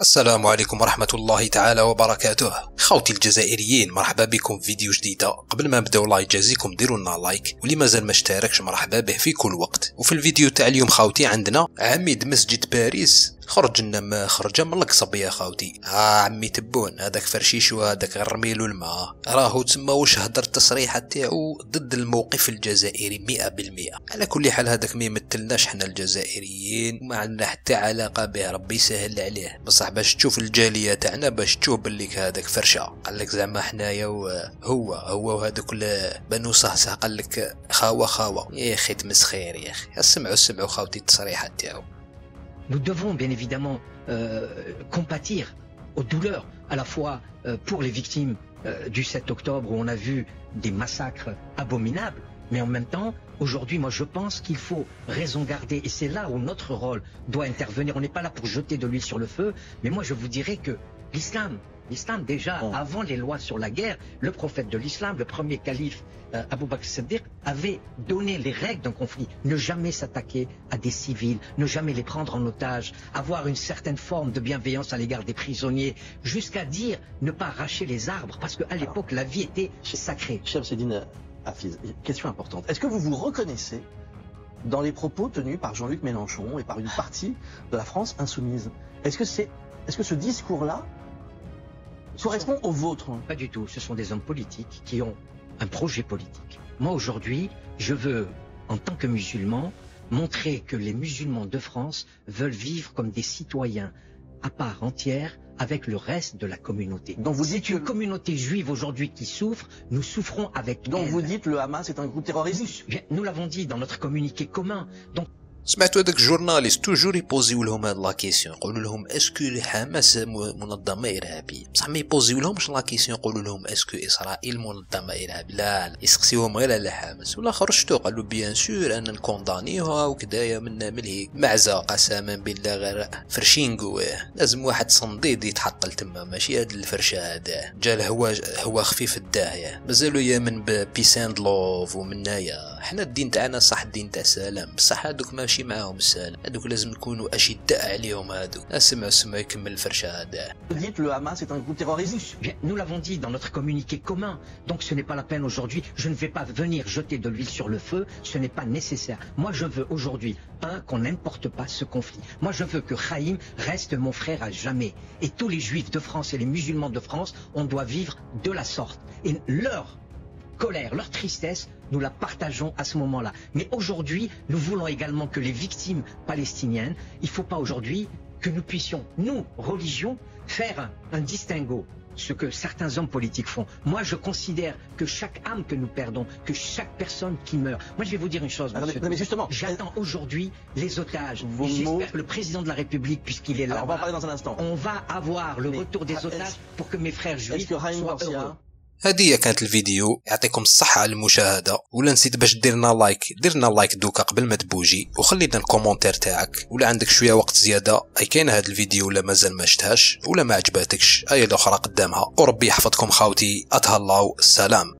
السلام عليكم ورحمة الله تعالى وبركاته. خوتي الجزائريين، مرحبا بكم في فيديو جديدة. قبل ما نبداو الله يجازيكم ديروا لنا لايك، واللي مازال ما اشتركش مرحبا به في كل وقت. وفي الفيديو تاع اليوم خوتي عندنا عميد مسجد باريس خرج لنا ما خرج من القصب يا خوتي. عمي تبون هذاك فرشيش وهذاك غرميلو الماء راهو تما واش هدر التصريحه تاعو ضد الموقف الجزائري 100%. على كل حال هذاك ما يمثلناش حنا الجزائريين وما عندنا حتى علاقه به، ربي يسهل عليه. بصح باش تشوف الجاليه تاعنا باش تشوف بليك هذاك فرشه قال لك زعما حنايا هو وهذوك بنو صهصه قال لك خاوه يا اخي تمسخير يا اخي. اسمعوا خوتي التصريحات تاعو. Nous devons bien évidemment compatir aux douleurs, à la fois pour les victimes du 7 octobre où on a vu des massacres abominables, mais en même temps, aujourd'hui, moi je pense qu'il faut raison garder, et c'est là où notre rôle doit intervenir. On n'est pas là pour jeter de l'huile sur le feu, mais moi je vous dirais que l'islam déjà, avant les lois sur la guerre, le prophète de l'islam, le premier calife Abou Bakr Siddiq, avait donné les règles d'un conflit. Ne jamais s'attaquer à des civils, ne jamais les prendre en otage, avoir une certaine forme de bienveillance à l'égard des prisonniers, jusqu'à dire ne pas arracher les arbres, parce qu'à l'époque, la vie était sacrée. Cher Cédine Hafiz, question importante. Est-ce que vous vous reconnaissez dans les propos tenus par Jean-Luc Mélenchon et par une partie de la France insoumise? Est-ce que ce discours-là correspond au vôtre? Pas du tout. Ce sont des hommes politiques qui ont un projet politique. Moi, aujourd'hui, je veux, en tant que musulman, montrer que les musulmans de France veulent vivre comme des citoyens à part entière avec le reste de la communauté. Donc vous dites une communauté juive aujourd'hui qui souffre, nous souffrons avec elle. Donc vous dites le Hamas est un groupe terroriste? Nous l'avons dit dans notre communiqué commun. Donc سمعتوا هذاك الجورناليست توجور يبوزيو لهم هاد لا كيسيون، يقولوا لهم اسكو حماس منظمه ارهابيه، بصح ما يبوزيو لهمش لا كيسيون يقولوا لهم اسكو اسرائيل منظمه ارهابيه. لا يسقسيوهم غير على حماس. ولا خرجتوا قالوا بيان سور ان نكوندانيوها وكدايا منا ملهي معزه قسما بالله غير فرشينغو. لازم واحد صنديد يتحطل تما، ماشي هاد الفرشه هذا جا هو خفيف الداهيه. مازالوا يامن ببيساند لوف ومنايا. حنا الدين تاعنا صح الدين تاع السلام، بصح هادوك ماشي معاهم السلام، هادوك لازم نكونوا اشداء عليهم. هادوك اسمعوا يكمل الفرشه هذا. Vous dites le Hamas est un groupe terroriste? Nous l'avons dit dans notre communiqué commun, donc ce n'est pas la peine aujourd'hui. Je ne vais pas venir jeter de l'huile sur le feu, ce n'est pas nécessaire. Moi je veux aujourd'hui, qu'on n'importe pas ce conflit. Moi je veux que Chaim reste mon frère à jamais. Et tous les juifs de France et les musulmans de France, on doit vivre de la sorte. Et leur colère, leur tristesse, nous la partageons à ce moment-là. Mais aujourd'hui, nous voulons également que les victimes palestiniennes, il ne faut pas aujourd'hui que nous puissions, nous, religion, faire un distinguo, ce que certains hommes politiques font. Moi, je considère que chaque âme que nous perdons, que chaque personne qui meurt... Moi, je vais vous dire une chose, monsieur. Mais justement, j'attends aujourd'hui les otages. J'espère que le président de la République, puisqu'il est là, on va en parler dans un instant. On va avoir le retour des otages pour que mes frères juifs soient heureux. هذه كانت الفيديو. يعطيكم الصحة على المشاهدة، ولا نسيت باش ديرنا لايك دوكا قبل ما تبوجي، وخلينا الكومونتير تاعك، ولا عندك شوية وقت زيادة اي كاين هذا الفيديو ولا مازال ما شفتهاش ولا ما عجباتكش اي الاخرى قدامها. وربي يحفظكم خاوتي، اتهلاو، السلام.